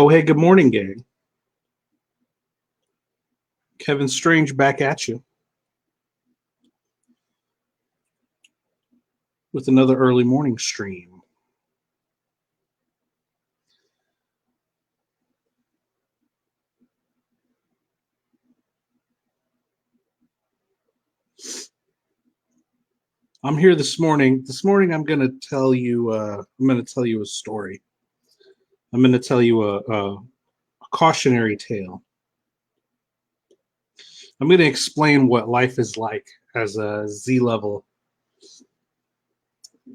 Oh, hey, good morning, gang. Kevin Strange back at you with another early morning stream. I'm here this morning. This morning, I'm going to tell you. I'm going to tell you a story. I'm going to tell you a cautionary tale. I'm going to explain what life is like as a Z level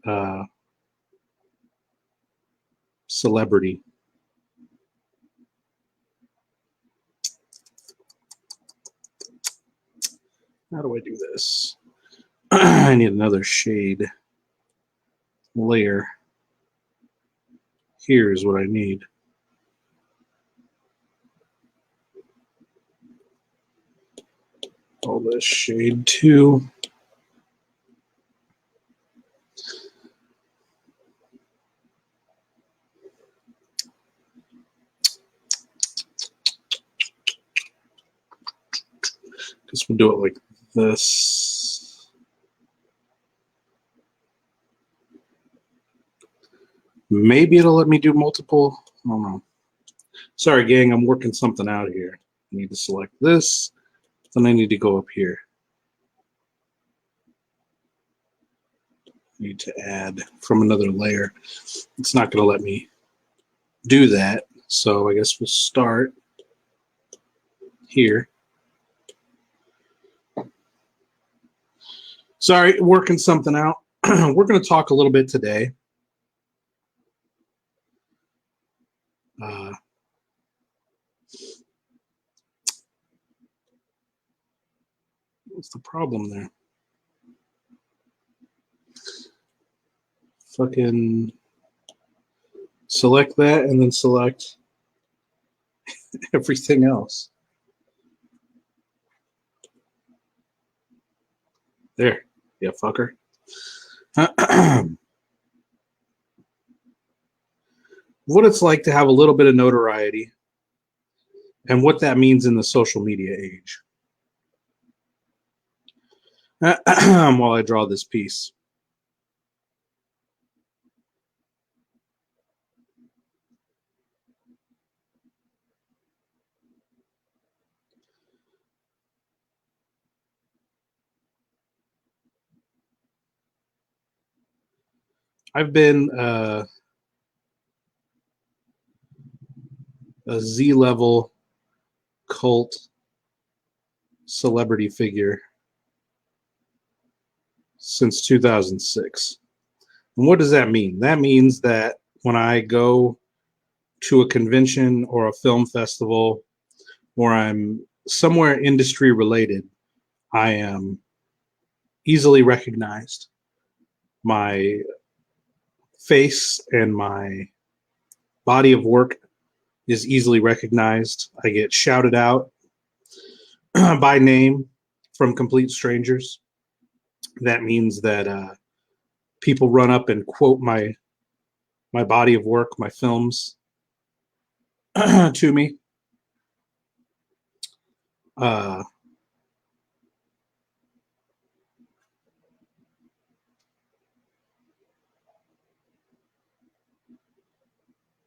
uh, celebrity. How do I do this? I need another shade layer. Here's what I need. All this shade too. Guess we'll do it like this. Maybe it'll let me do multiple. I don't know. Sorry, gang, I'm working something out here. I need to select this. Then I need to go up here. I need to add from another layer. It's not going to let me do that. So I guess we'll start here. Sorry, working something out. We're going to talk a little bit today. What's the problem there? Fucking select that and then select everything else. There. Yeah, fucker. What it's like to have a little bit of notoriety and what that means in the social media age. While I draw this piece. I've been a Z level cult celebrity figure since 2006. And what does that mean? That means that when I go to a convention or a film festival or I'm somewhere industry related, I am easily recognized. My face and my body of work is easily recognized. I get shouted out by name from complete strangers. That means that people run up and quote my body of work, my films, to me. But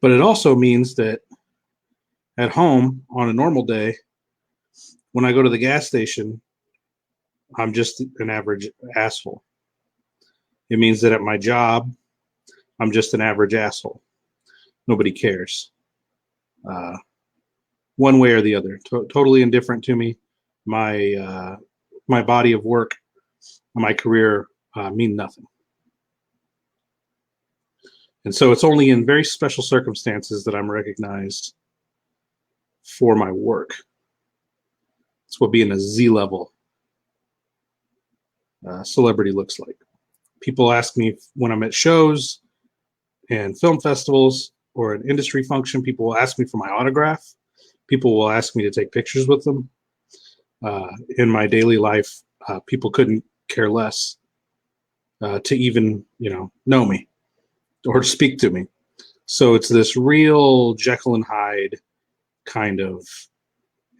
it also means that at home on a normal day, when I go to the gas station, I'm just an average asshole. It means that at my job, I'm just an average asshole. Nobody cares. One way or the other, totally indifferent to me. My body of work, my career mean nothing. And so it's only in very special circumstances that I'm recognized for my work. That's what being a Z level celebrity looks like. People ask me when I'm at shows and film festivals or an industry function, people will ask me for my autograph. People will ask me to take pictures with them. In my daily life, people couldn't care less to even, know me or to speak to me. So it's this real Jekyll and Hyde kind of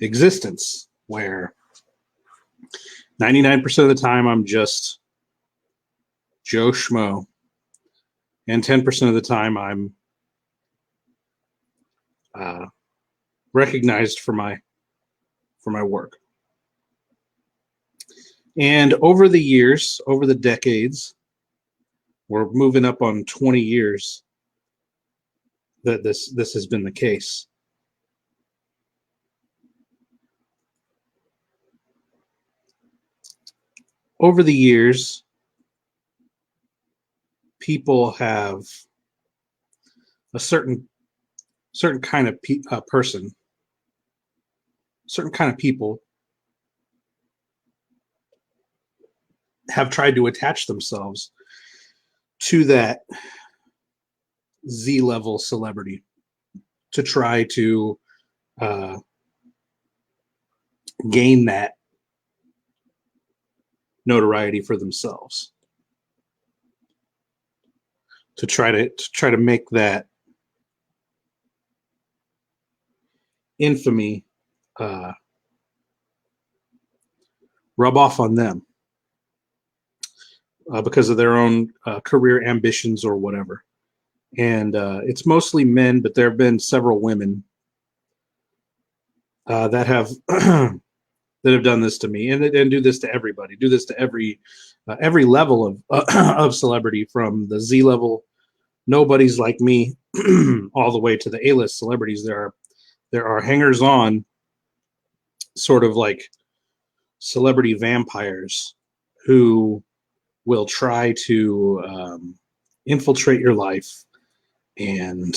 existence where 99% of the time I'm just Joe Schmo, and 10% of the time I'm recognized for my work. And over the years, over the decades, we're moving up on 20 years that this has been the case. Over the years, people have a certain kind of person, certain kind of people have tried to attach themselves to that Z-level celebrity to try to gain that notoriety for themselves, to try to make that infamy rub off on them because of their own career ambitions or whatever. And it's mostly men, but there have been several women that have that have done this to me, and do this to everybody. Do this to every level of of celebrity, from the Z level nobodies like me all the way to the A-list celebrities. There are hangers on, sort of like celebrity vampires, who will try to infiltrate your life and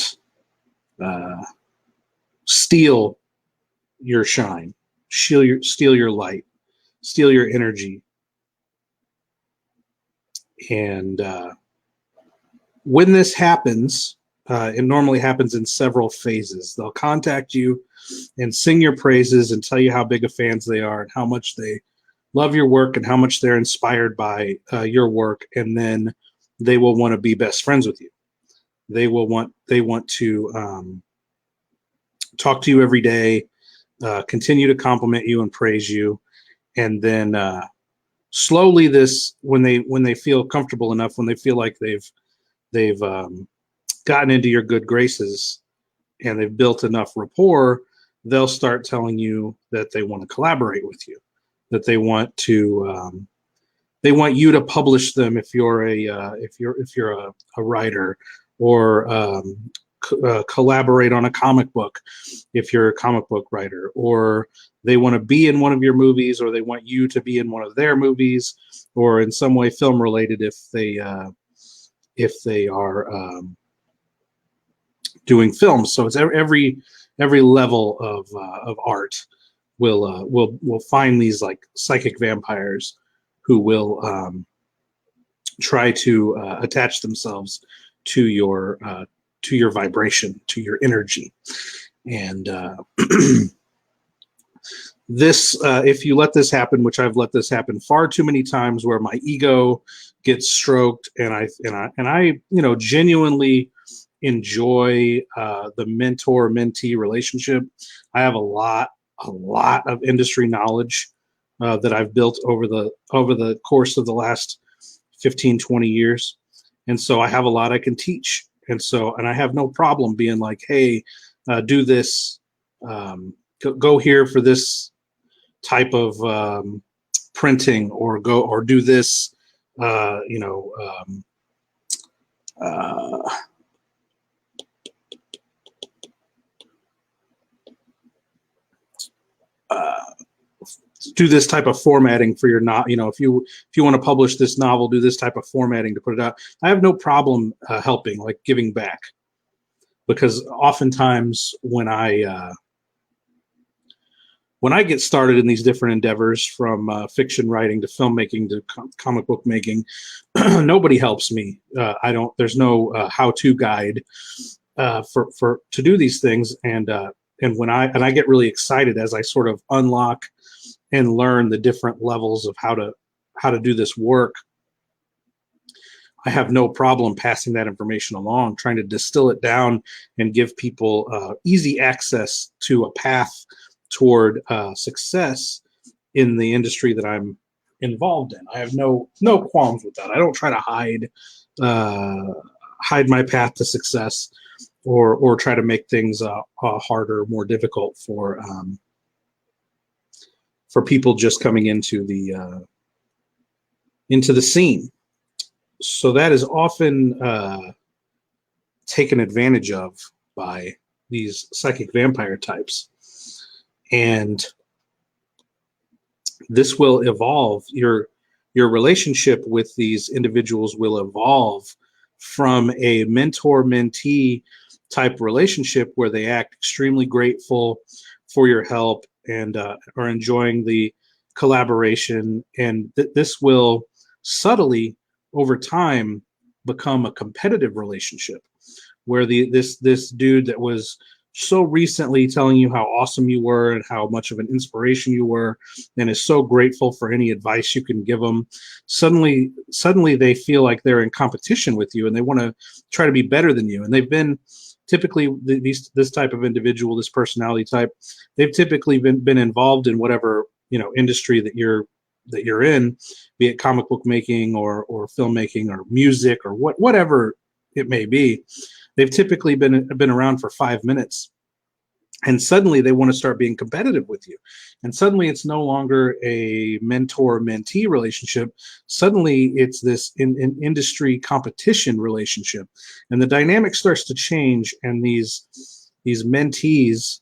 steal your shine, steal your light, steal your energy. And when this happens, it normally happens in several phases. They'll contact you and sing your praises and tell you how big of fans they are and how much they love your work and how much they're inspired by your work. And then they will want to be best friends with you. They want to talk to you every day, continue to compliment you and praise you. And then slowly, when they feel comfortable enough, when they feel like they've gotten into your good graces and they've built enough rapport, they'll start telling you that they want to collaborate with you, that they want you to publish them if you're a writer, or collaborate on a comic book if you're a comic book writer, or they want to be in one of your movies, or they want you to be in one of their movies, or in some way film related if they are doing films. So it's every level of art will find these like psychic vampires who will try to attach themselves to your vibration, to your energy. And this, if you let this happen, which I've let this happen far too many times, where my ego gets stroked, and I genuinely enjoy the mentor-mentee relationship. I have a lot of industry knowledge that I've built over the course of the last 15, 20 years. And so I have a lot I can teach. And I have no problem being like, hey, do this, go here for this type of printing, or do this, do this type of formatting for your if you want to publish this novel, do this type of formatting to put it out. I have no problem helping, like giving back, because oftentimes when I get started in these different endeavors, from fiction writing to filmmaking to comic book making, nobody helps me. There's no how-to guide to do these things. And when I get really excited as I sort of unlock and learn the different levels of how to do this work, I have no problem passing that information along, trying to distill it down and give people easy access to a path toward success in the industry that I'm involved in. I have no qualms with that. I don't try to hide my path to success, or try to make things harder, more difficult for people just coming into the scene. So that is often taken advantage of by these psychic vampire types, and this will evolve. Your relationship with these individuals will evolve from a mentor-mentee type relationship where they act extremely grateful for your help and are enjoying the collaboration, and this will subtly over time become a competitive relationship where this dude that was so recently telling you how awesome you were and how much of an inspiration you were and is so grateful for any advice you can give them, suddenly they feel like they're in competition with you and they want to try to be better than you. And they've been typically this type of individual, this personality type, they've typically been involved in whatever industry that you're in, be it comic book making or filmmaking or music or whatever it may be. They've typically been around for 5 minutes, and suddenly they want to start being competitive with you. And suddenly it's no longer a mentor-mentee relationship. Suddenly it's this industry competition relationship, and the dynamic starts to change. And these mentees,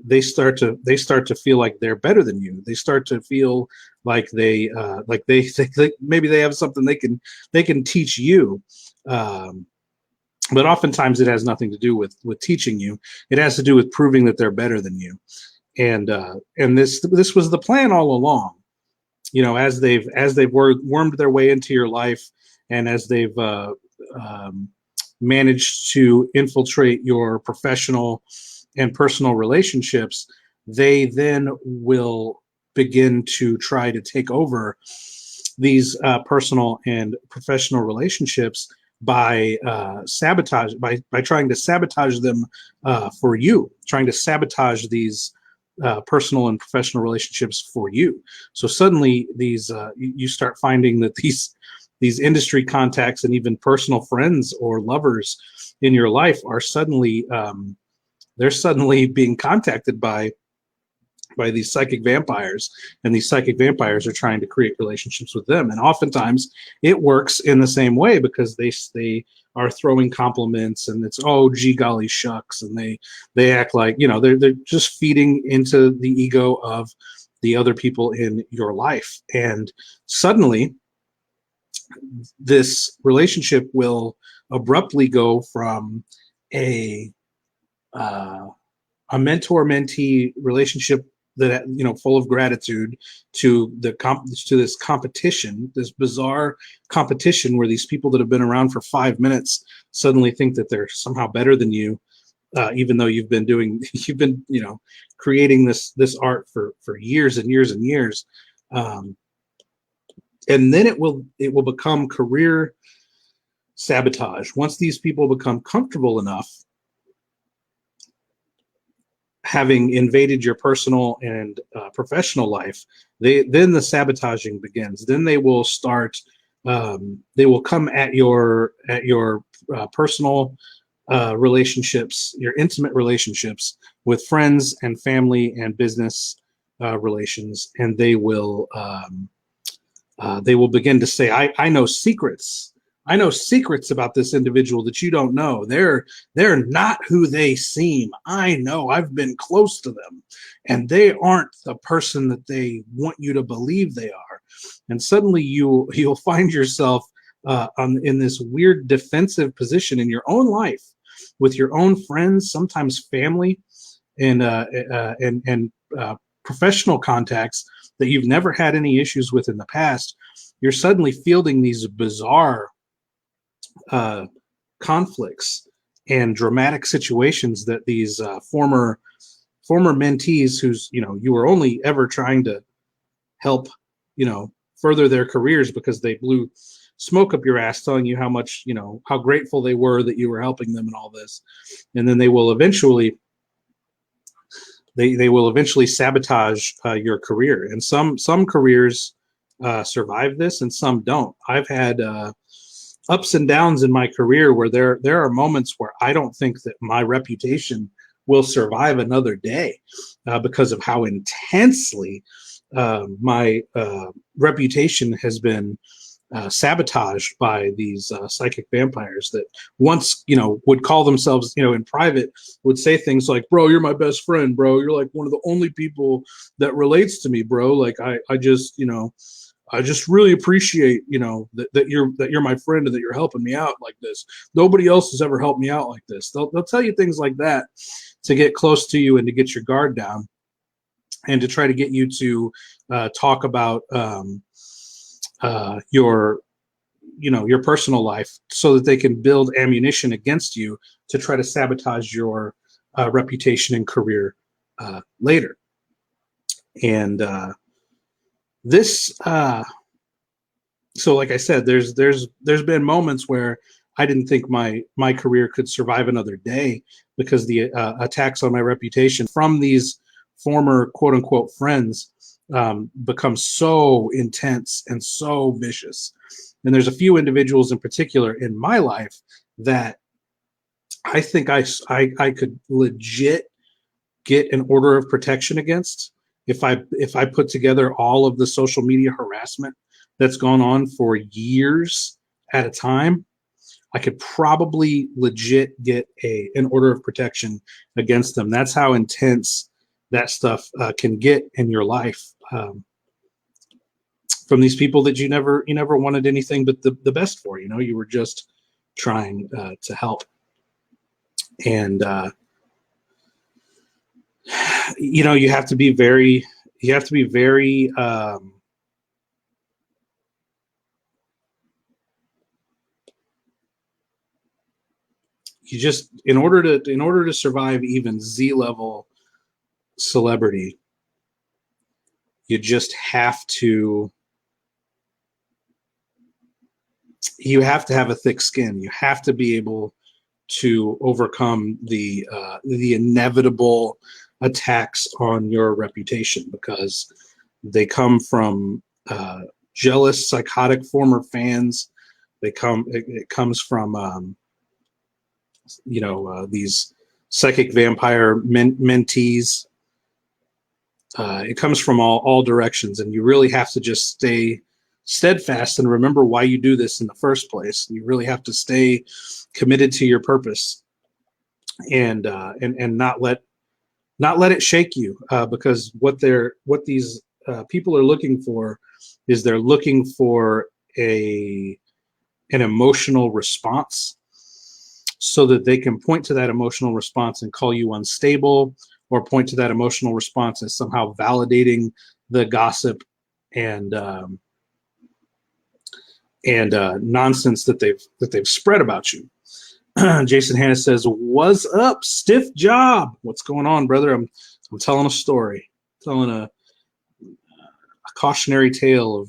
they start to feel like they're better than you. They start to feel like they maybe they have something they can teach you. But oftentimes it has nothing to do with teaching you. It has to do with proving that they're better than you. And this was the plan all along. As they've wormed their way into your life, and as they've managed to infiltrate your professional and personal relationships, they then will begin to try to take over these personal and professional relationships by trying to sabotage them for you, trying to sabotage these personal and professional relationships for you. So suddenly you start finding that these industry contacts and even personal friends or lovers in your life are suddenly being contacted by these psychic vampires, and these psychic vampires are trying to create relationships with them. And oftentimes it works in the same way, because they are throwing compliments, and it's, oh gee golly shucks, and they act like they're just feeding into the ego of the other people in your life. And suddenly this relationship will abruptly go from a mentor-mentee relationship that full of gratitude to this competition, this bizarre competition where these people that have been around for 5 minutes suddenly think that they're somehow better than you, even though you've been creating this art for years and years and years. And then it will become career sabotage. Once these people become comfortable enough having invaded your personal and professional life, then the sabotaging begins. Then they will start. They will come at your personal relationships, your intimate relationships with friends and family and business relations, and they will begin to say, I know secrets. I know secrets about this individual that you don't know. They're not who they seem. I know. I've been close to them, and they aren't the person that they want you to believe they are. And suddenly you'll find yourself in this weird defensive position in your own life with your own friends, sometimes family, and professional contacts that you've never had any issues with in the past. You're suddenly fielding these bizarre conflicts and dramatic situations that these former mentees, who's you were only ever trying to help further their careers because they blew smoke up your ass, telling you how much, how grateful they were that you were helping them and all this. And then they will eventually sabotage your career. And some careers survive this, and some don't. I've had ups and downs in my career where there are moments where I don't think that my reputation will survive another day because of how intensely my reputation has been sabotaged by these psychic vampires that once, would call themselves, in private, would say things like, bro, you're my best friend, bro. You're like one of the only people that relates to me, bro. Like I just, I just really appreciate, that you're my friend and that you're helping me out like this. Nobody else has ever helped me out like this. They'll tell you things like that to get close to you and to get your guard down and to try to get you to talk about your personal life so that they can build ammunition against you to try to sabotage your reputation and career later. And this so like I said, there's been moments where I didn't think my career could survive another day because the attacks on my reputation from these former quote unquote friends become so intense and so vicious. And there's a few individuals in particular in my life that I think I could legit get an order of protection against if I put together all of the social media harassment that's gone on for years at a time. I could probably legit get an order of protection against them. That's how intense that stuff can get in your life from these people that you never wanted anything but the best for. You were just trying to help. And you have to be very you just in order to survive even Z level celebrity, you just have to have a thick skin. You have to be able to overcome the inevitable attacks on your reputation, because they come from jealous, psychotic former fans. It comes from these psychic vampire mentees. It comes from all directions, and you really have to just stay steadfast and remember why you do this in the first place. You really have to stay committed to your purpose and not let it shake you, because what these people are looking for is they're looking for an emotional response, so that they can point to that emotional response and call you unstable, or point to that emotional response as somehow validating the gossip and nonsense that they've spread about you. Jason Hanna says, "What's up, stiff job? What's going on, brother? I'm telling a story, telling a cautionary tale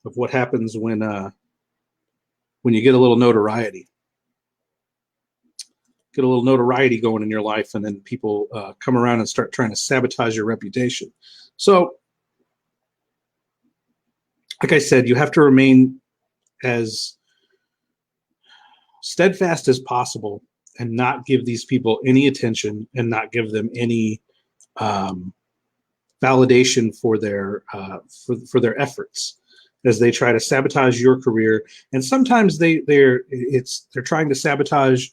of what happens when you get a little notoriety." Get a little notoriety going in your life, and then people come around and start trying to sabotage your reputation. So, like I said, you have to remain as steadfast as possible and not give these people any attention and not give them any validation for their efforts as they try to sabotage your career. And sometimes they're trying to sabotage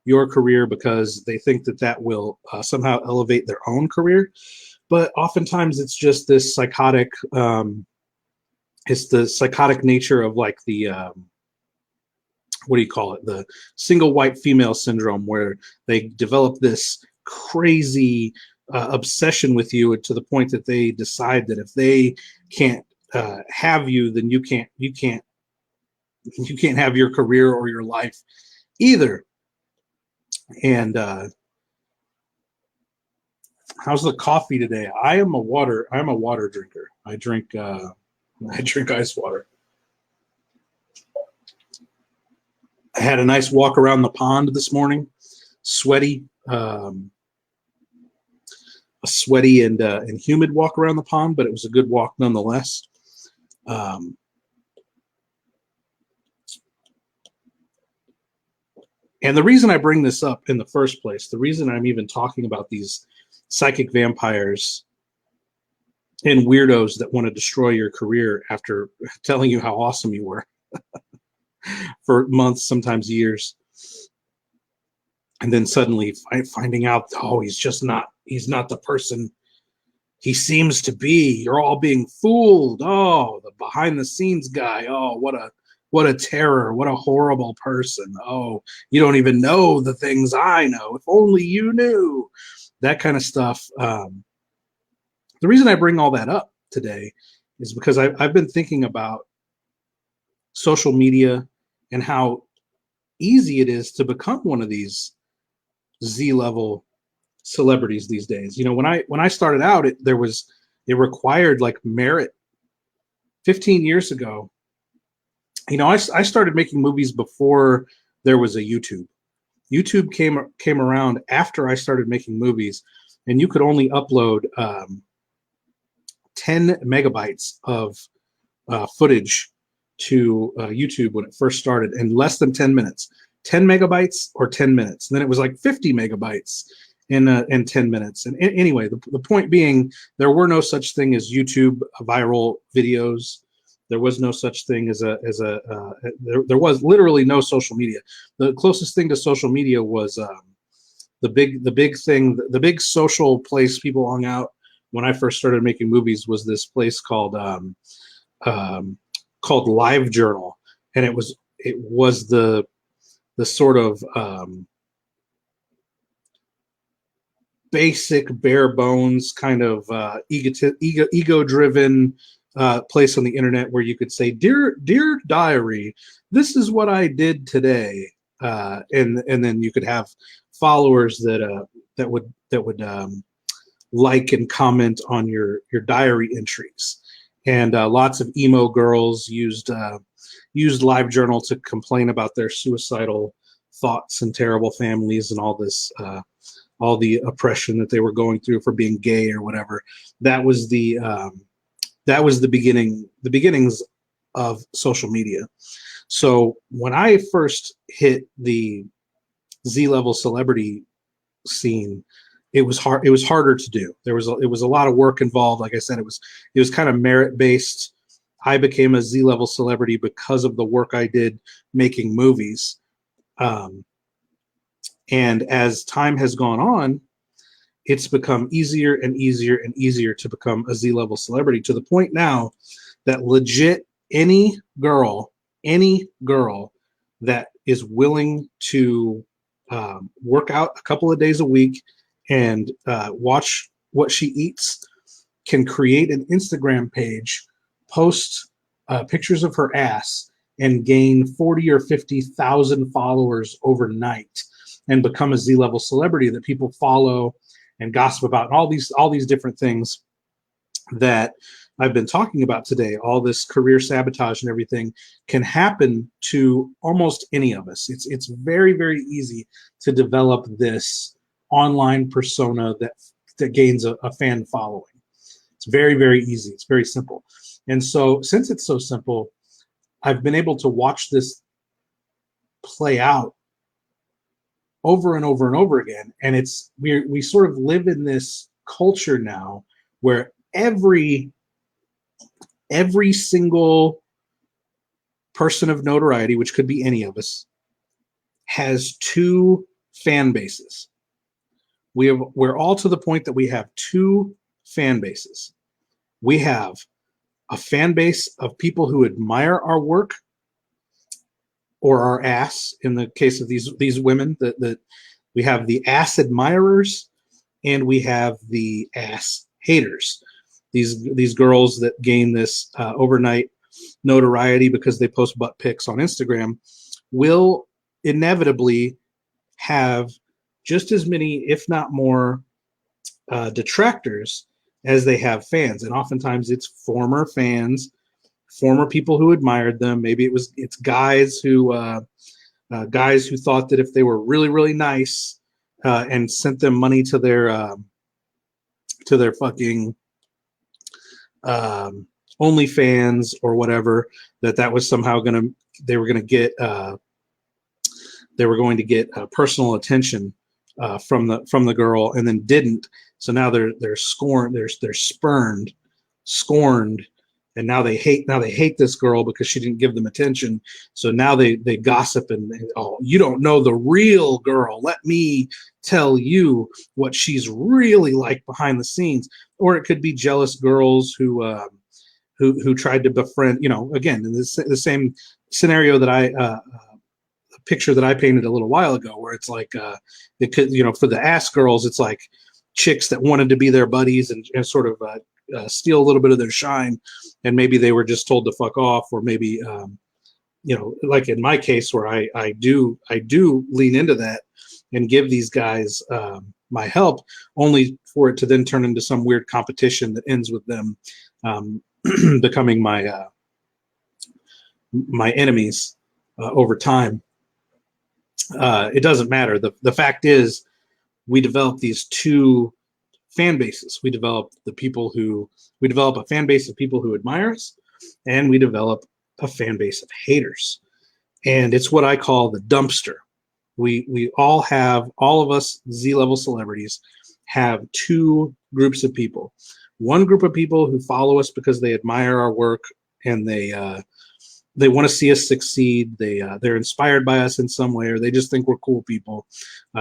your career because they think that will somehow elevate their own career. But oftentimes it's just this psychotic, it's the psychotic nature of like the, what do you call it? The single white female syndrome, where they develop this crazy obsession with you to the point that they decide that if they can't have you, then you can't have your career or your life either. And how's the coffee today? I'm a water drinker. I drink ice water. I had a nice walk around the pond this morning, sweaty, a sweaty and humid walk around the pond, but it was a good walk nonetheless. Um, and the reason I bring this up in the first place, the reason I'm even talking about these psychic vampires and weirdos that want to destroy your career after telling you how awesome you were for months, sometimes years, and then suddenly finding out, oh, he's not the person he seems to be. You're all being fooled. Oh, the behind the scenes guy. Oh, what a terror. What a horrible person. Oh, you don't even know the things I know. If only you knew. That kind of stuff. The reason I bring all that up today is because I've been thinking about social media and how easy it is to become one of these Z-level celebrities these days. You know, when I started out, it required like merit. 15 years ago, you know, I started making movies before there was a YouTube. YouTube came around after I started making movies, and you could only upload 10 megabytes of footage to YouTube when it first started, in less than 10 minutes. 10 megabytes or 10 minutes. And then it was like 50 megabytes in 10 minutes. And anyway, the point being, there were no such thing as YouTube viral videos. There was no such thing as there was literally no social media. The closest thing to social media was the big social place people hung out when I first started making movies was this place called Live Journal, and it was the sort of basic, bare bones kind of ego driven place on the internet where you could say, dear diary, this is what I did today, and then you could have followers that would like and comment on your diary entries. And lots of emo girls used LiveJournal to complain about their suicidal thoughts and terrible families and all this, all the oppression that they were going through for being gay or whatever. That was the beginnings of social media. So when I first hit the Z-level celebrity scene, it was hard. It was harder to do. It was a lot of work involved. Like I said, it was kind of merit based. I became a Z-level celebrity because of the work I did making movies. And as time has gone on, it's become easier and easier and easier to become a Z-level celebrity, to the point now that legit any girl that is willing to work out a couple of days a week and watch what she eats can create an Instagram page, post pictures of her ass, and gain 40 or 50,000 followers overnight and become a Z-level celebrity that people follow and gossip about, and all these different things that I've been talking about today. All this career sabotage and everything can happen to almost any of us. It's very, very easy to develop this online persona that gains a fan following. It's very, very easy. It's very simple. And so since it's so simple, I've been able to watch this play out over and over and over again. And we sort of live in this culture now where every single person of notoriety, which could be any of us, has two fan bases. We're all to the point that we have two fan bases. We have a fan base of people who admire our work or our ass. In the case of these women, that we have the ass admirers and we have the ass haters. These girls that gain this overnight notoriety because they post butt pics on Instagram will inevitably have just as many, if not more, detractors as they have fans. And oftentimes it's former fans, former people who admired them. Maybe it's guys who guys who thought that if they were really, really nice and sent them money to their fucking OnlyFans or whatever, that was somehow they were going to get personal attention from the girl, and then didn't. So now they're scorned, they're scorned, and now they hate this girl because she didn't give them attention. So now they gossip and oh, you don't know the real girl. Let me tell you what she's really like behind the scenes. Or it could be jealous girls who tried to befriend. You know, again, in the same scenario that picture that I painted a little while ago, where it's like it could, you know, for the ass girls, it's like chicks that wanted to be their buddies and sort of steal a little bit of their shine, and maybe they were just told to fuck off, or maybe you know, like in my case where I do lean into that and give these guys my help, only for it to then turn into some weird competition that ends with them becoming my enemies over time. It doesn't matter. The fact is, we develop these two fan bases. We develop a fan base of people who admire us, and we develop a fan base of haters. And it's what I call the dumpster. We all of us Z-level celebrities have two groups of people. One group of people who follow us because they admire our work and they want to see us succeed. They're inspired by us in some way, or they just think we're cool people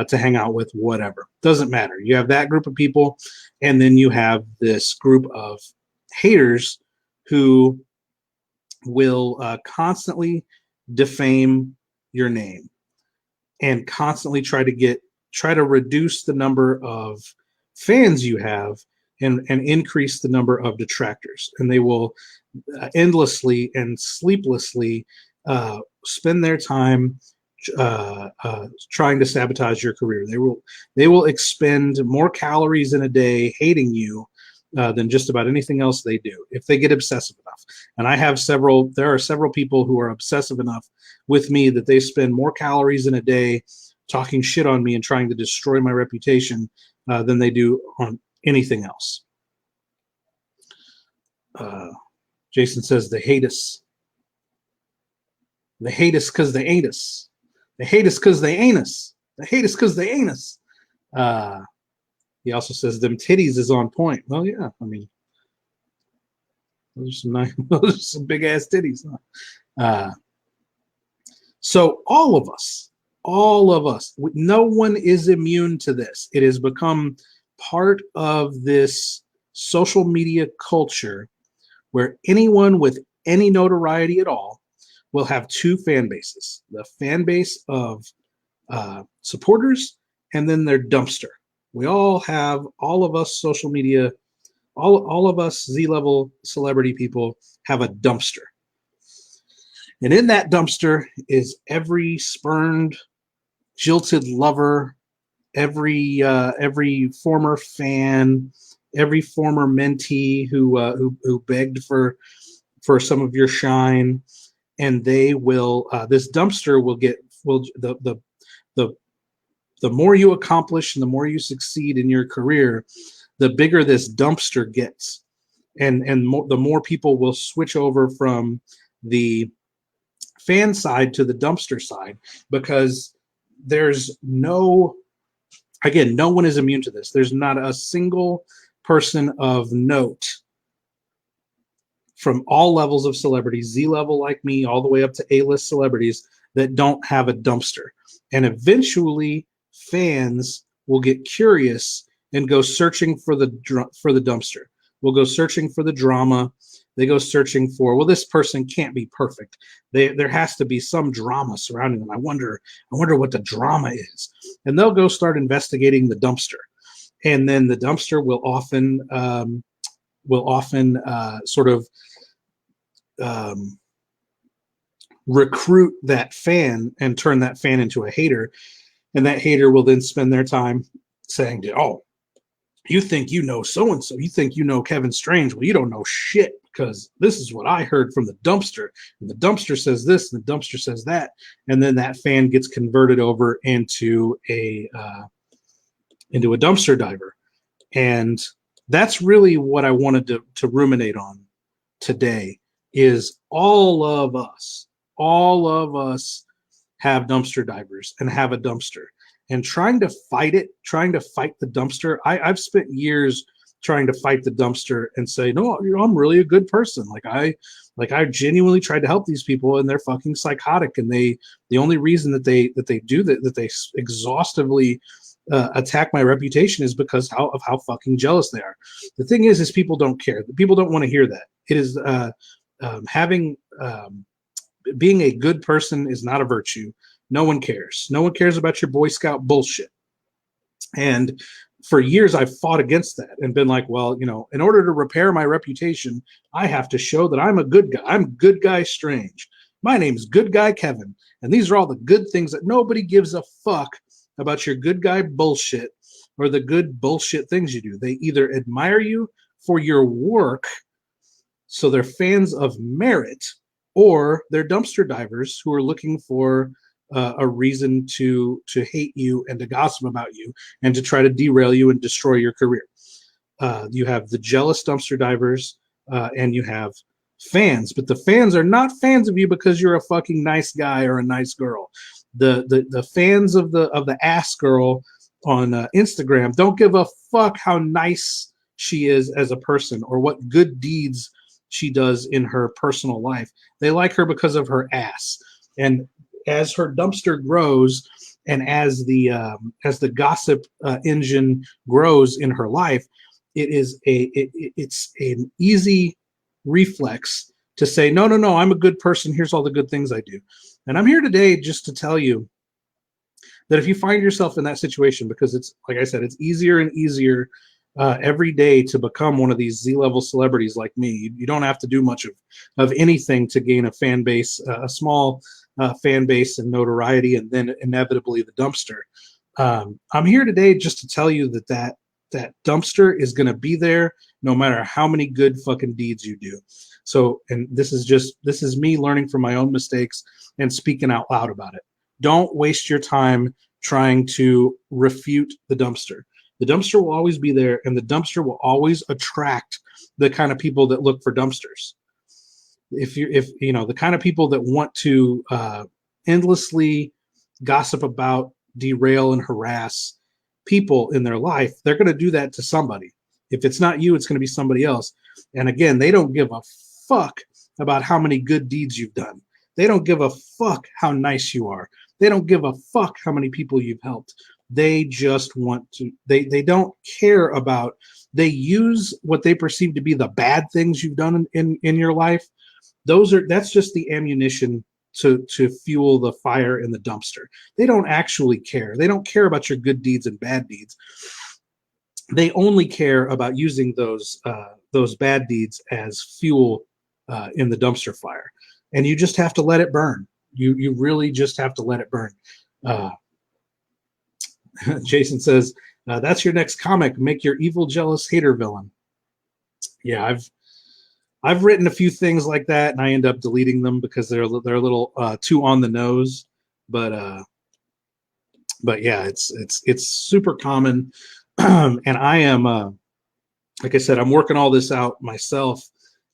to hang out with, whatever. Doesn't matter. You have that group of people, and then you have this group of haters who will constantly defame your name and constantly try to reduce the number of fans you have and increase the number of detractors. And they will endlessly and sleeplessly spend their time trying to sabotage your career. They will expend more calories in a day hating you than just about anything else they do, if they get obsessive enough. And there are several people who are obsessive enough with me that they spend more calories in a day talking shit on me and trying to destroy my reputation than they do on anything else. Jason says they hate us. They hate us because they ain't us. They hate us because they ain't us. They hate us because they ain't us. He also says them titties is on point. Well, yeah, I mean, those are some nice, those are some big ass titties. Huh? So all of us, no one is immune to this. It has become part of this social media culture where anyone with any notoriety at all will have two fan bases: the fan base of supporters, and then their dumpster. We all have, all of us social media, all of us Z-level celebrity people have a dumpster. And in that dumpster is every spurned, jilted lover, every former fan, every former mentee who begged for some of your shine, and they will. This dumpster will the more you accomplish and the more you succeed in your career, the bigger this dumpster gets, and the more people will switch over from the fan side to the dumpster side, because there's no one is immune to this. There's not a single person of note from all levels of celebrities, Z-level like me, all the way up to A-list celebrities, that don't have a dumpster. And eventually fans will get curious and go searching for the dumpster. We'll go searching for the drama. They go searching for, well, this person can't be perfect. There has to be some drama surrounding them. I wonder what the drama is. And they'll go start investigating the dumpster. And then the dumpster will often sort of recruit that fan and turn that fan into a hater. And that hater will then spend their time saying, oh, you think you know so-and-so. You think you know Kevin Strange. Well, you don't know shit, because this is what I heard from the dumpster, and the dumpster says this, and the dumpster says that, and then that fan gets converted over into a dumpster diver. And that's really what I wanted to ruminate on today. Is all of us have dumpster divers and have a dumpster, and trying to fight the dumpster. I've spent years trying to fight the dumpster and say, no, I'm really a good person. I genuinely tried to help these people, and they're fucking psychotic. And the only reason that they do that they exhaustively attack my reputation is because of how fucking jealous they are. The thing is people don't care. People don't want to hear that. It is being a good person is not a virtue. No one cares. No one cares about your Boy Scout bullshit. And for years, I've fought against that and been like, well, in order to repair my reputation, I have to show that I'm a good guy. I'm Good Guy Strange. My name's Good Guy Kevin. And these are all the good things that nobody gives a fuck about your good guy bullshit or the good bullshit things you do. They either admire you for your work, so they're fans of merit, or they're dumpster divers who are looking for a reason to hate you and to gossip about you and to try to derail you and destroy your career. You have the jealous dumpster divers, and you have fans, but the fans are not fans of you because you're a fucking nice guy or a nice girl. The fans of the ass girl on Instagram don't give a fuck how nice she is as a person or what good deeds she does in her personal life. They like her because of her ass. And as her dumpster grows, and as the gossip engine grows in her life, it's an easy reflex to say, no, I'm a good person. Here's all the good things I do. And I'm here today just to tell you that if you find yourself in that situation, because it's, like I said, it's easier and easier every day to become one of these Z-level celebrities like me. You don't have to do much of anything to gain a fan base, a small fan base and notoriety, and then inevitably the dumpster. I'm here today just to tell you that dumpster is going to be there no matter how many good fucking deeds you do. So, and this is me learning from my own mistakes and speaking out loud about it. Don't waste your time trying to refute the dumpster. The dumpster will always be there, and the dumpster will always attract the kind of people that look for dumpsters. If the kind of people that want to endlessly gossip about, derail, and harass people in their life, they're going to do that to somebody. If it's not you, it's going to be somebody else. And again, they don't give a fuck about how many good deeds you've done. They don't give a fuck how nice you are. They don't give a fuck how many people you've helped. They just want to, they don't care about, they use what they perceive to be the bad things you've done in your life. That's just the ammunition to fuel the fire in the dumpster. They don't actually care. They don't care about your good deeds and bad deeds. They only care about using those bad deeds as fuel in the dumpster fire. And you just have to let it burn. You really just have to let it burn. Jason says, that's your next comic. Make your evil, jealous hater villain. Yeah, I've written a few things like that, and I end up deleting them because they're a little too on the nose. But yeah, it's super common, and I am like I said, I'm working all this out myself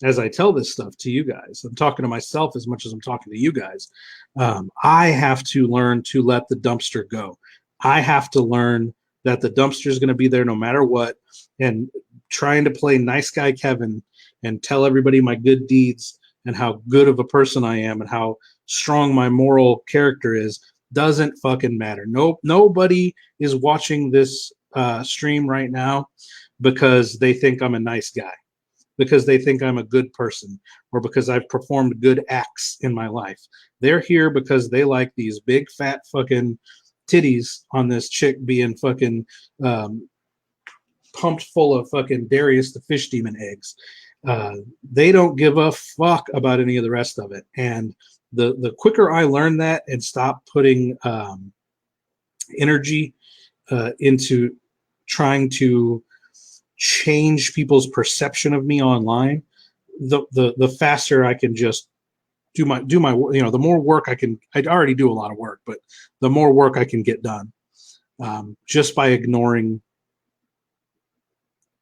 as I tell this stuff to you guys. I'm talking to myself as much as I'm talking to you guys. I have to learn to let the dumpster go. I have to learn that the dumpster is going to be there no matter what, and trying to play nice guy Kevin and tell everybody my good deeds and how good of a person I am and how strong my moral character is doesn't fucking matter. Nobody is watching this stream right now because they think I'm a nice guy, because they think I'm a good person, or because I've performed good acts in my life. They're here because they like these big fat fucking titties on this chick being fucking pumped full of fucking Darius the fish demon eggs. They don't give a fuck about any of the rest of it. And the quicker I learn that and stop putting energy into trying to change people's perception of me online, the faster I can just do my the more work I already do a lot of work, but the more work I can get done, just by ignoring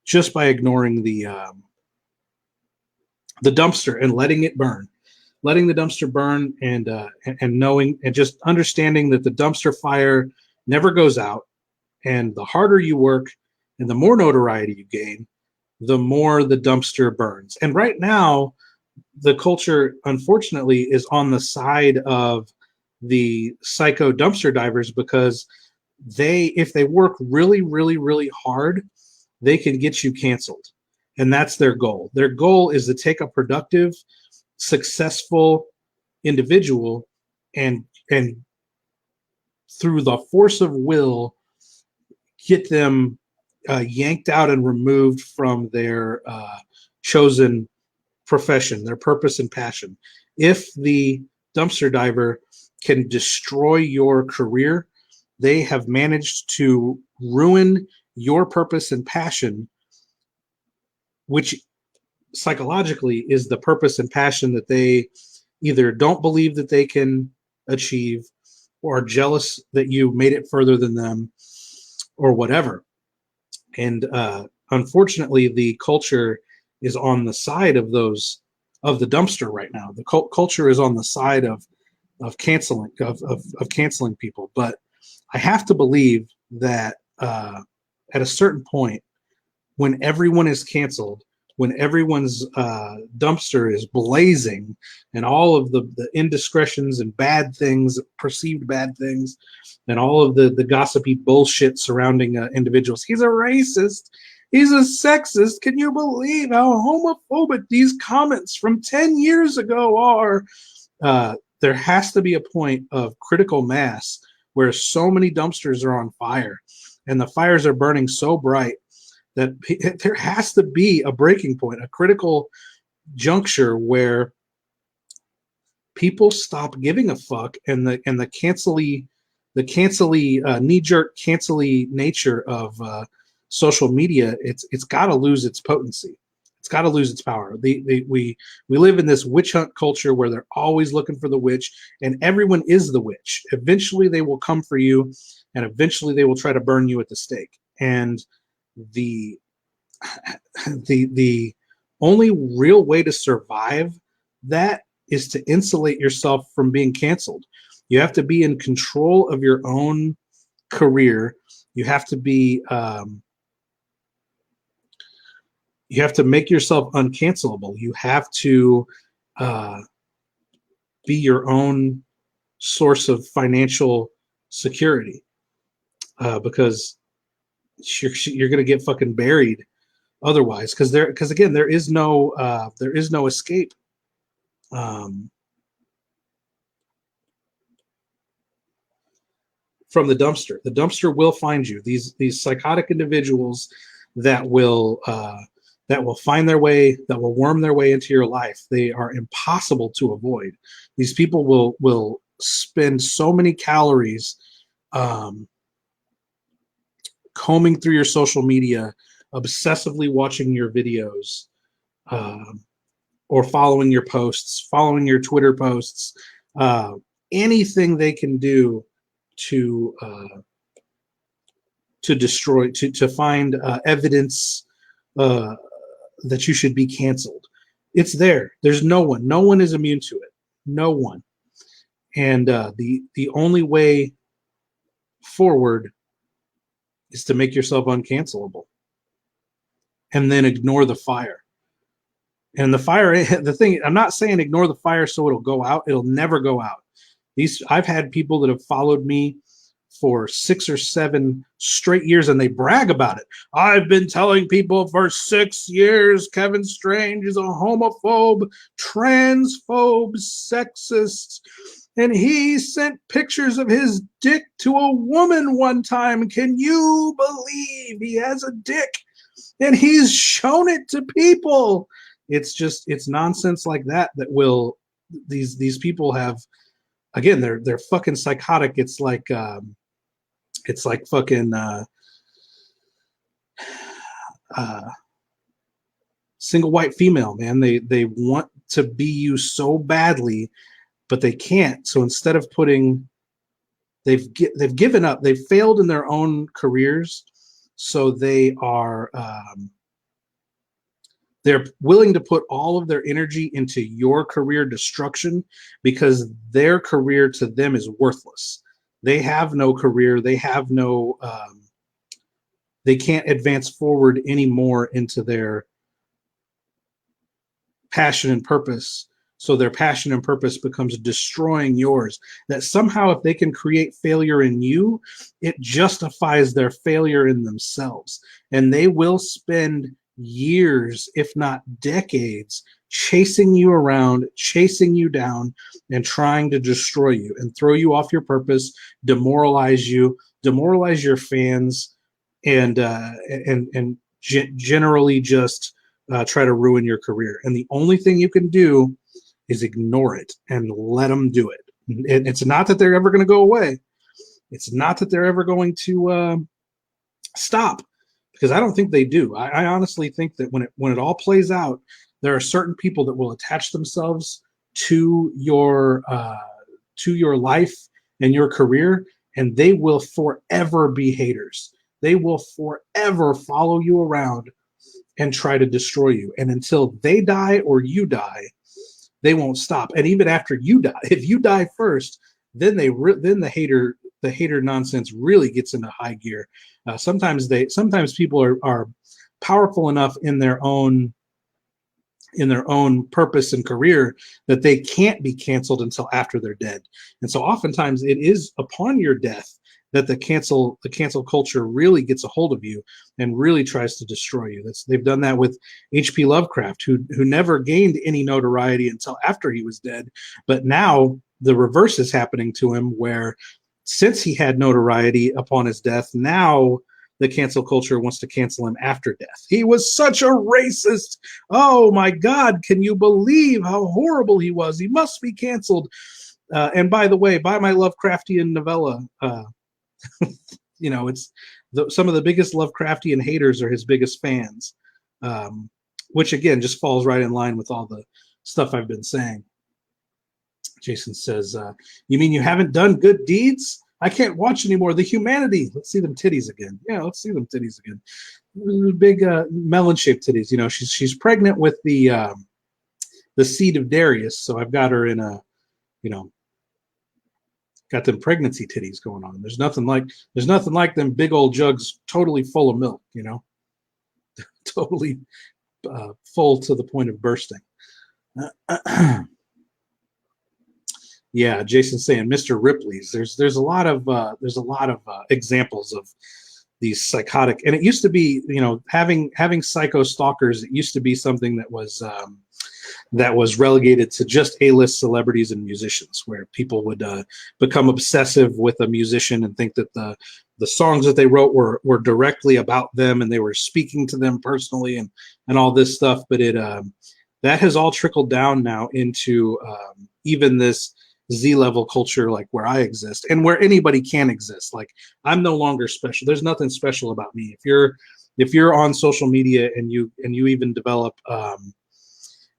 the dumpster and letting it burn, letting the dumpster burn, and knowing and just understanding that the dumpster fire never goes out, and the harder you work and the more notoriety you gain, the more the dumpster burns. And right now, the culture, unfortunately, is on the side of the psycho dumpster divers, because if they work really, really, really hard, they can get you canceled. And that's their goal. Their goal is to take a productive, successful individual and through the force of will get them yanked out and removed from their chosen profession, their purpose and passion. If the dumpster diver can destroy your career, they have managed to ruin your purpose and passion, which psychologically is the purpose and passion that they either don't believe that they can achieve, or are jealous that you made it further than them, or whatever. And unfortunately, the culture is on the side of the dumpster right now. The culture is on the side of canceling canceling people. But I have to believe that at a certain point, when everyone is canceled, when everyone's dumpster is blazing, and all of the indiscretions and bad things, perceived bad things, and all of the gossipy bullshit surrounding individuals. He's a racist. He's a sexist. Can you believe how homophobic these comments from 10 years ago are? There has to be a point of critical mass where so many dumpsters are on fire and the fires are burning so bright that there has to be a breaking point, a critical juncture where people stop giving a fuck, and the cancelly knee-jerk cancelly nature of social media, it's got to lose its potency. It's got to lose its power. We live in this witch hunt culture where they're always looking for the witch, and everyone is the witch. Eventually, they will come for you, and eventually they will try to burn you at the stake. And the only real way to survive that is to insulate yourself from being canceled. You have to be in control of your own career. You have to be you have to make yourself uncancelable. You have to be your own source of financial security, because you're going to get fucking buried otherwise. Because again, there is no escape. From the dumpster. The dumpster will find you. These psychotic individuals that will find their way, that will worm their way into your life. They are impossible to avoid. These people will spend so many calories combing through your social media, obsessively watching your videos, or following your posts, following your Twitter posts, anything they can do to destroy, to find evidence that you should be canceled. It's there. There's no one is immune to it. No one. And the only way forward is to make yourself uncancelable, and then ignore the fire. And the fire, the thing, I'm not saying ignore the fire so it'll go out. It'll never go out. I've had people that have followed me for 6 or 7 straight years, and they brag about it. I've been telling people for 6 years Kevin Strange is a homophobe, transphobe, sexist, and he sent pictures of his dick to a woman one time. Can you believe he has a dick? And he's shown it to people. It's nonsense like that will these people have. Again, they're fucking psychotic. It's like fucking single white female, man. They want to be you so badly, but they can't. So instead of putting, they've given up. They've failed in their own careers, so they're willing to put all of their energy into your career destruction because their career to them is worthless. They have no career. They have no. They can't advance forward anymore into their passion and purpose. So their passion and purpose becomes destroying yours. That somehow, if they can create failure in you, it justifies their failure in themselves. And they will spend years, if not decades, chasing you around, chasing you down, and trying to destroy you and throw you off your purpose, demoralize you, demoralize your fans, and generally just try to ruin your career. And the only thing you can do is ignore it and let them do it. It's not that they're ever going to go away. It's not that they're ever going to stop, because I don't think they do. I honestly think that when it all plays out, there are certain people that will attach themselves to your life and your career, and they will forever be haters. They will forever follow you around and try to destroy you. And until they die or you die, they won't stop. And even after you die, if you die first, then the hater nonsense really gets into high gear. Sometimes people are powerful enough in their own purpose and career that they can't be canceled until after they're dead. And so oftentimes it is upon your death that the cancel culture really gets a hold of you and really tries to destroy you. They've done that with H.P. Lovecraft, who never gained any notoriety until after he was dead. But now the reverse is happening to him, where since he had notoriety upon his death, now the cancel culture wants to cancel him after death. He was such a racist. Oh my God, can you believe how horrible he was? He must be canceled. And by the way, buy my Lovecraftian novella. It's some of the biggest Lovecraftian haters are his biggest fans, which again just falls right in line with all the stuff I've been saying. Jason says, you mean you haven't done good deeds? I can't watch anymore. The humanity. Let's see them titties again. Yeah, let's see them titties again. Big melon-shaped titties. She's pregnant with the seed of Darius, so I've got her in a, got them pregnancy titties going on. There's nothing like them big old jugs totally full of milk, totally full to the point of bursting. Yeah, Jason's saying Mr. Ripley's. There's a lot of examples of these psychotic, and it used to be, having psycho stalkers. It used to be something that was relegated to just A-list celebrities and musicians, where people would become obsessive with a musician and think that the songs that they wrote were directly about them and they were speaking to them personally and all this stuff. But that has all trickled down now into even this Z-level culture, like where I exist and where anybody can exist. Like, I'm no longer special. There's nothing special about me. If you're on social media and you even develop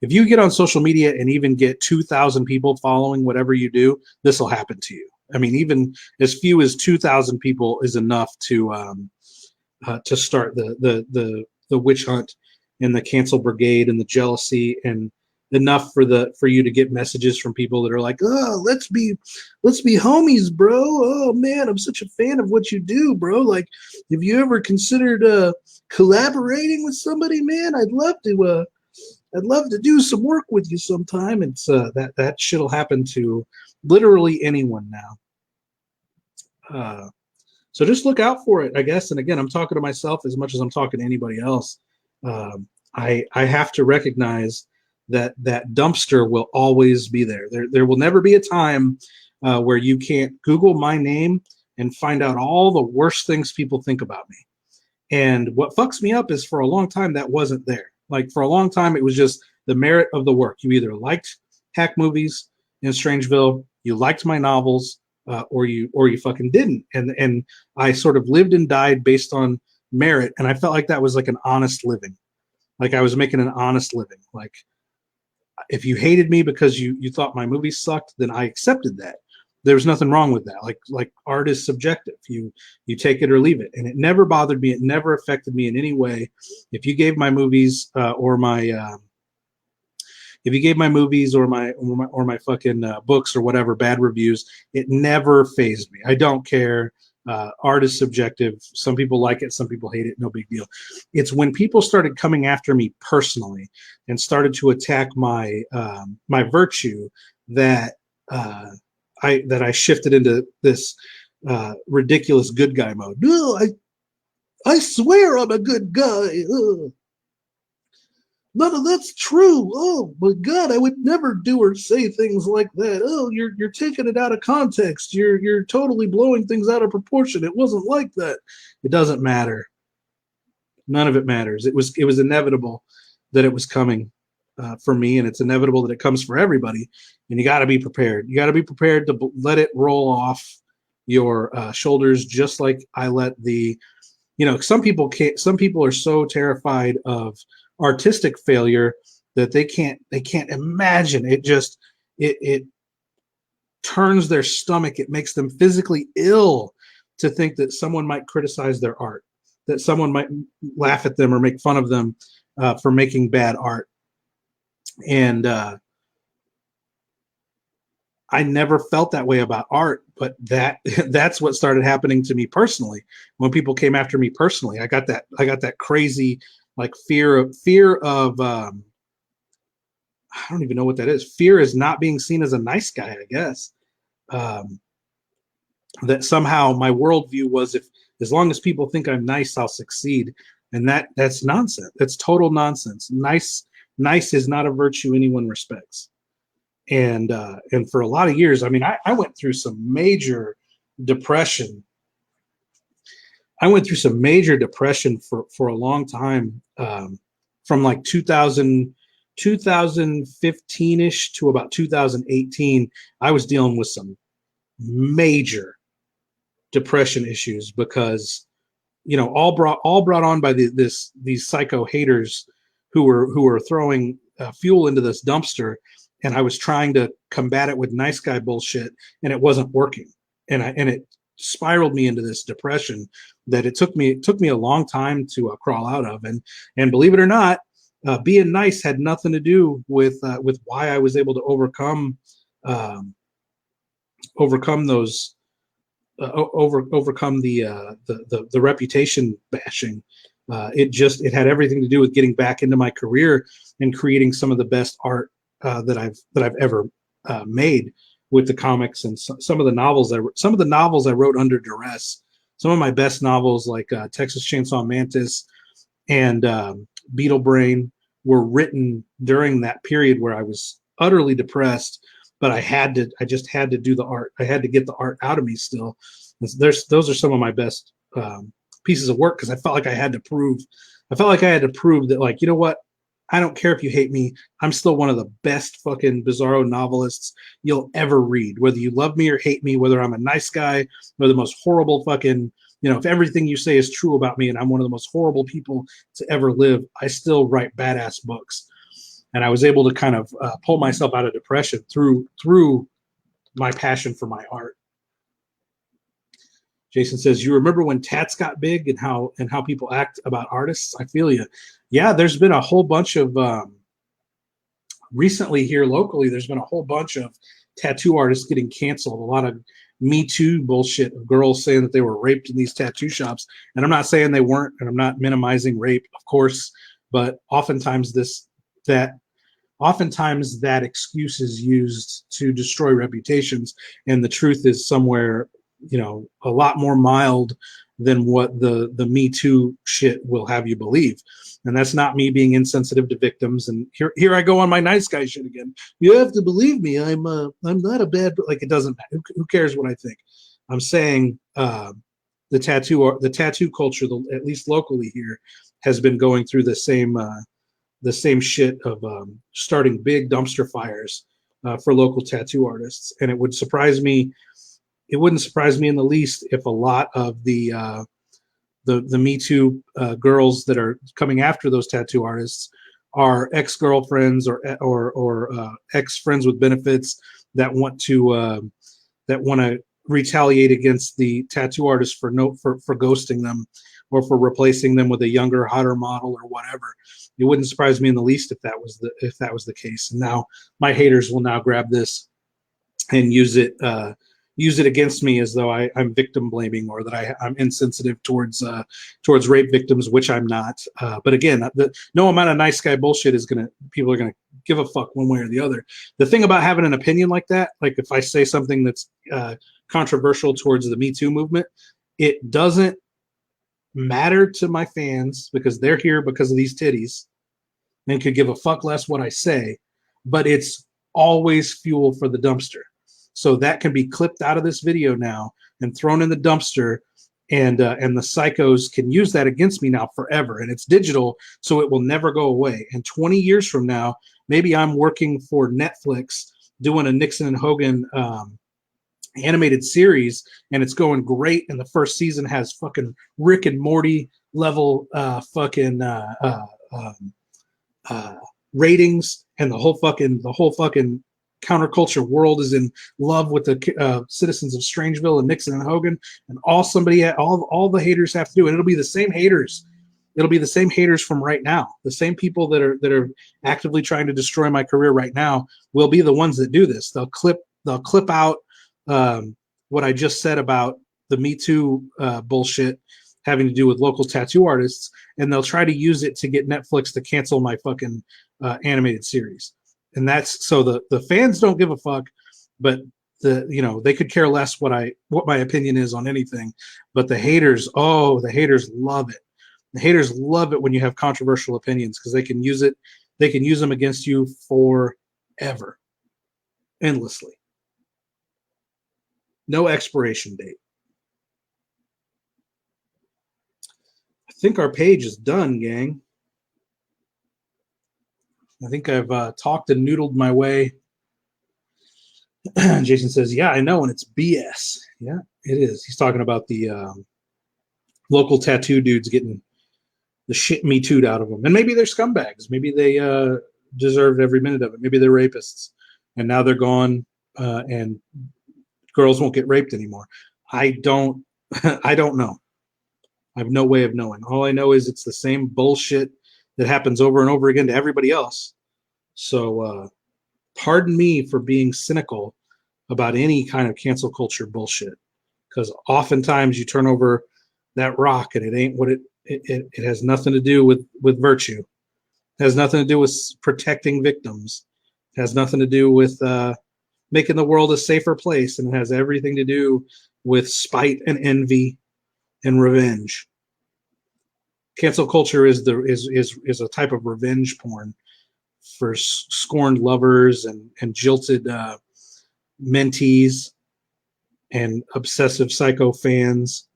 if you get on social media and even get 2,000 people following whatever you do, this will happen to you. I mean, even as few as 2,000 people is enough to start the witch hunt and the cancel brigade and the jealousy, and enough for you to get messages from people that are like, oh, let's be homies, bro. Oh man, I'm such a fan of what you do, bro. Like, have you ever considered collaborating with somebody, man? I'd love to do some work with you sometime. And that shit'll happen to literally anyone now. So just look out for it, I guess. And again, I'm talking to myself as much as I'm talking to anybody else. I have to recognize that dumpster will always be there. There will never be a time where you can't Google my name and find out all the worst things people think about me. And what fucks me up is, for a long time that wasn't there. Like, for a long time, it was just the merit of the work. You either liked hack movies in Strangeville, you liked my novels, or you fucking didn't. And I sort of lived and died based on merit, and I felt like that was like an honest living. like I was making an honest living. Like if you hated me because you thought my movie sucked, then I accepted that. There was nothing wrong with that. Like art is subjective. You take it or leave it, and it never bothered me. It never affected me in any way. If you gave my movies or my if you gave my movies or my fucking books or whatever bad reviews, it never fazed me. I don't care. Art is subjective. Some people like it, some people hate it. No big deal. It's when people started coming after me personally and started to attack my virtue that I shifted into this ridiculous good guy mode. No, I swear I'm a good guy. None of that's true. Oh my God, I would never do or say things like that. Oh, you're taking it out of context. You're totally blowing things out of proportion. It wasn't like that. It doesn't matter. None of it matters. It was inevitable that it was coming for me, and it's inevitable that it comes for everybody. And you got to be prepared. You got to be prepared to let it roll off your shoulders, just like I let the some people can't. Some people are so terrified of artistic failure that they can't imagine it. Just it turns their stomach. It makes them physically ill to think that someone might criticize their art, that someone might laugh at them or make fun of them for making bad art. And I never felt that way about art, but that's what started happening to me personally. When people came after me personally, I got that crazy like fear of I don't even know what that is. Fear is not being seen as a nice guy, I guess. That somehow my worldview was, if as long as people think I'm nice, I'll succeed, and that's nonsense. That's total nonsense. Nice is not a virtue anyone respects. And for a lot of years, I mean, I went through some major depression. I went through some major depression for a long time, from like 2015-ish to about 2018. I was dealing with some major depression issues because all brought on by these psycho haters who were throwing fuel into this dumpster, and I was trying to combat it with nice guy bullshit, and it wasn't working, and it spiraled me into this depression that it took me a long time to crawl out of, and believe it or not, being nice had nothing to do with why I was able to overcome those overcome the reputation bashing. It had everything to do with getting back into my career and creating some of the best art that I've ever made with the comics, and some of the novels I wrote under duress. Some of my best novels, like Texas Chainsaw Mantis and Beetle Brain, were written during that period where I was utterly depressed, but I just had to do the art. I had to get the art out of me still. Those are some of my best pieces of work, because I felt like I had to prove that, like, you know what? I don't care if you hate me. I'm still one of the best fucking bizarro novelists you'll ever read. Whether you love me or hate me, whether I'm a nice guy or the most horrible fucking, if everything you say is true about me and I'm one of the most horrible people to ever live, I still write badass books. And I was able to kind of pull myself out of depression through my passion for my art. Jason says, "You remember when tats got big and how people act about artists?" I feel you. Yeah, there's been a whole bunch of recently here locally. There's been a whole bunch of tattoo artists getting canceled. A lot of Me Too bullshit of girls saying that they were raped in these tattoo shops. And I'm not saying they weren't, and I'm not minimizing rape, of course. But oftentimes that excuse is used to destroy reputations, and the truth is somewhere a lot more mild than what the Me Too shit will have you believe. And that's not me being insensitive to victims. And here I go on my nice guy shit again. You have to believe me. I'm not a bad, like, it doesn't matter. Who cares what I think? I'm saying the tattoo culture, at least locally here, has been going through the same shit of starting big dumpster fires for local tattoo artists. And it wouldn't surprise me in the least if a lot of the the Me Too girls that are coming after those tattoo artists are ex-girlfriends or ex-friends with benefits that want to retaliate against the tattoo artist for ghosting them or for replacing them with a younger, hotter model or whatever. It wouldn't surprise me in the least if that was the case. And now my haters will now grab this and use it against me as though I'm victim blaming or that I'm insensitive towards rape victims, which I'm not. But again, no amount of nice guy bullshit people are gonna give a fuck one way or the other. The thing about having an opinion like that, like if I say something that's controversial towards the Me Too movement, it doesn't matter to my fans because they're here because of these titties and could give a fuck less what I say, but it's always fuel for the dumpster. So that can be clipped out of this video now and thrown in the dumpster, and the psychos can use that against me now forever. And it's digital, so it will never go away. And 20 years from now, maybe I'm working for Netflix doing a Nixon and Hogan animated series, and it's going great. And the first season has fucking Rick and Morty level ratings, and the whole fucking counterculture world is in love with the citizens of Strangeville and Nixon and Hogan, and all the haters have to do, and it'll be the same haters. It'll be the same haters from right now. The same people that are actively trying to destroy my career right now will be the ones that do this. They'll clip out what I just said about the Me Too bullshit having to do with local tattoo artists, and they'll try to use it to get Netflix to cancel my fucking animated series. And that's so the fans don't give a fuck, but they could care less what my opinion is on anything. But the haters love it. The haters love it when you have controversial opinions because they can use them against you forever, endlessly. No expiration date. I think our page is done, gang. I think I've talked and noodled my way. Jason says, yeah, I know, and it's BS. Yeah, it is. He's talking about the local tattoo dudes getting the shit Me Too'd out of them. And maybe they're scumbags. Maybe they deserved every minute of it. Maybe they're rapists. And now they're gone, and girls won't get raped anymore. I don't know. I have no way of knowing. All I know is it's the same bullshit that happens over and over again to everybody else. So pardon me for being cynical about any kind of cancel culture bullshit, because oftentimes you turn over that rock and it ain't what it has nothing to do with virtue. It has nothing to do with protecting victims. It has nothing to do with making the world a safer place, and it has everything to do with spite and envy and revenge. Cancel culture is a type of revenge porn for scorned lovers and jilted mentees and obsessive psycho fans.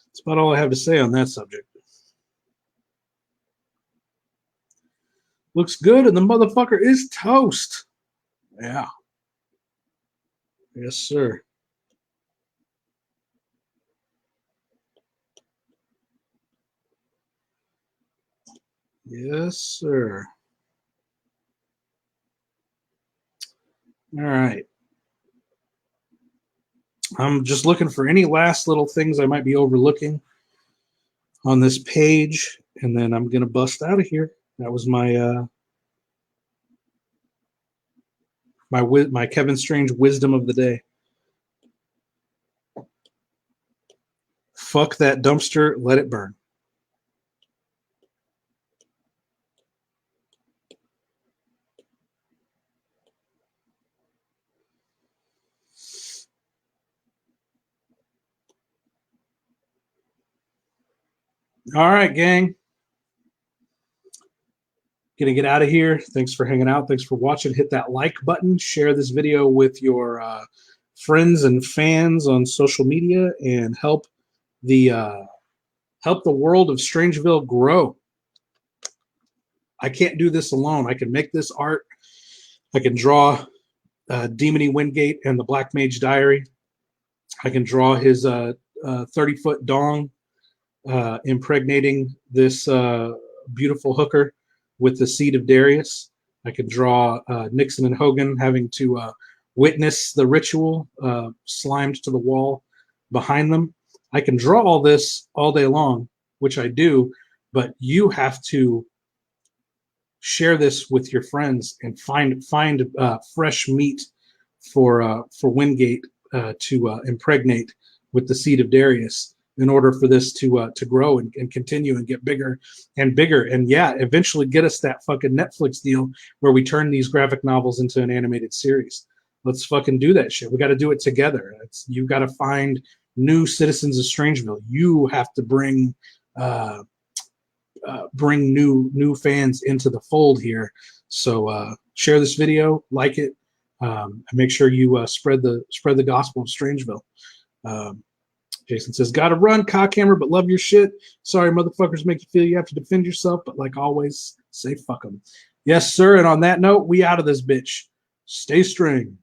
That's about all I have to say on that subject. Looks good, and the motherfucker is toast. Yeah. Yes, sir. Yes, sir. All right. I'm just looking for any last little things I might be overlooking on this page, and then I'm going to bust out of here. That was my my Kevin Strange wisdom of the day. Fuck that dumpster, let it burn. All right, gang. Gonna get out of here. Thanks for hanging out. Thanks for watching. Hit that like button. Share this video with your friends and fans on social media, and help the world of Strangeville grow. I can't do this alone. I can make this art I can draw Demony Wingate and the Black Mage Diary. I can draw his 30-foot dong impregnating this beautiful hooker with the seed of Darius. I can draw Nixon and Hogan having to witness the ritual slimed to the wall behind them. I can draw all this all day long, which I do, but you have to share this with your friends and find fresh meat for Wingate to impregnate with the seed of Darius in order for this to grow and continue and get bigger and bigger, and yeah, eventually get us that fucking Netflix deal where we turn these graphic novels into an animated series. Let's fucking do that shit. We got to do it together. You got to find new citizens of Strangeville. You have to bring new fans into the fold here. So share this video, like it, and make sure you spread the gospel of Strangeville. Jason says, "Gotta run, cockhammer, but love your shit. Sorry, motherfuckers make you feel you have to defend yourself, but like always, say fuck them." Yes, sir. And on that note, we out of this bitch. Stay string.